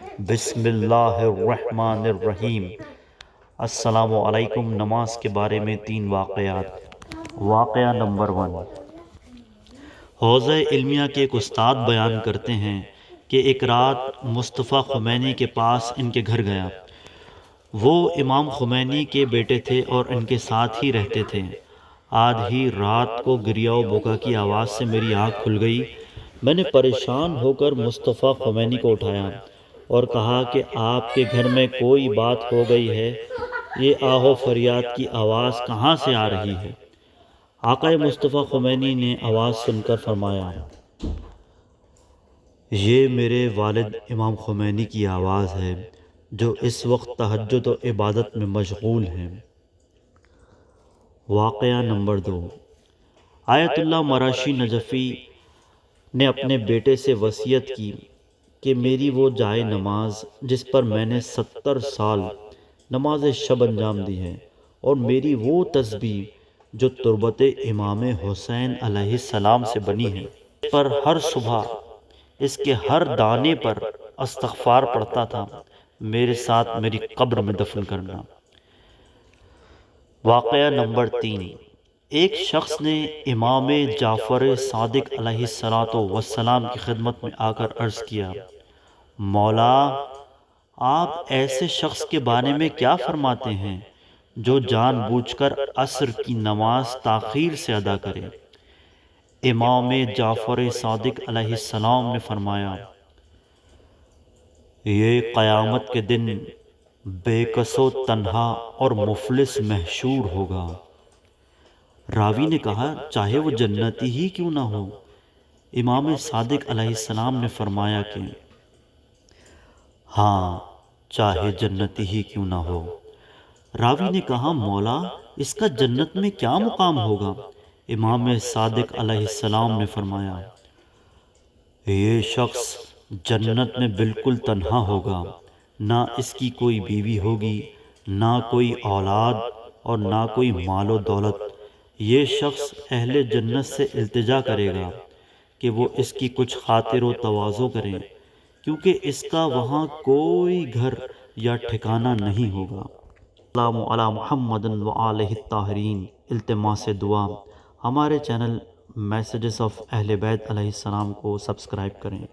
بسم اللہ الرحمن الرحیم۔ السلام علیکم۔ نماز کے بارے میں 3 واقعات۔ واقعہ نمبر 1، حوزہ علمیہ کے ایک استاد بیان کرتے ہیں کہ ایک رات مصطفیٰ خمینی کے پاس ان کے گھر گیا۔ وہ امام خمینی کے بیٹے تھے اور ان کے ساتھ ہی رہتے تھے۔ آدھی رات کو گریہ و بکا کی آواز سے میری آنکھ کھل گئی۔ میں نے پریشان ہو کر مصطفیٰ خمینی کو اٹھایا اور کہا کہ آپ کے گھر میں کوئی بات ہو گئی ہے، یہ آہ و فریاد کی آواز کہاں سے آ رہی ہے؟ آقا مصطفیٰ خمینی نے آواز سن کر فرمایا، یہ میرے والد امام خمینی کی آواز ہے جو اس وقت تہجد و عبادت میں مشغول ہیں۔ واقعہ نمبر 2، آیت اللہ مراشی نجفی نے اپنے بیٹے سے وصیت کی کہ میری وہ جائے نماز جس پر میں نے 70 سال نماز شب انجام دی ہے، اور میری وہ تسبیح جو تربت امام حسین علیہ السلام سے بنی ہے، اس پر ہر صبح اس کے ہر دانے پر استغفار پڑھتا تھا، میرے ساتھ میری قبر میں دفن کرنا۔ واقعہ نمبر 3، ایک شخص نے امام جعفر صادق علیہ السلام کی خدمت میں آ کر عرض کیا، مولا، آپ ایسے شخص کے بارے میں کیا فرماتے ہیں جو جان بوجھ کر عصر کی نماز تاخیر سے ادا کرے؟ امام جعفر صادق علیہ السلام نے فرمایا، یہ قیامت کے دن بے کس و تنہا اور مفلس محشور ہوگا۔ راوی نے کہا، چاہے وہ جنتی ہی کیوں نہ ہو؟ امام صادق علیہ السلام نے فرمایا کہ ہاں، چاہے جنتی ہی کیوں نہ ہو۔ راوی نے کہا، مولا، اس کا جنت میں کیا مقام ہوگا؟ امام صادق علیہ السلام نے فرمایا، یہ شخص جنت میں بالکل تنہا ہوگا، نہ اس کی کوئی بیوی ہوگی، نہ کوئی اولاد اور نہ کوئی مال و دولت۔ یہ شخص اہل جنت سے التجا کرے گا کہ وہ اس کی کچھ خاطر و تواضع کریں، کیونکہ اس کا وہاں کوئی گھر یا ٹھکانہ نہیں ہوگا۔ السلام علی محمد و آلہ الطاہرین۔ التماس دعا، ہمارے چینل میسیجز آف اہل بیت علیہ السلام کو سبسکرائب کریں۔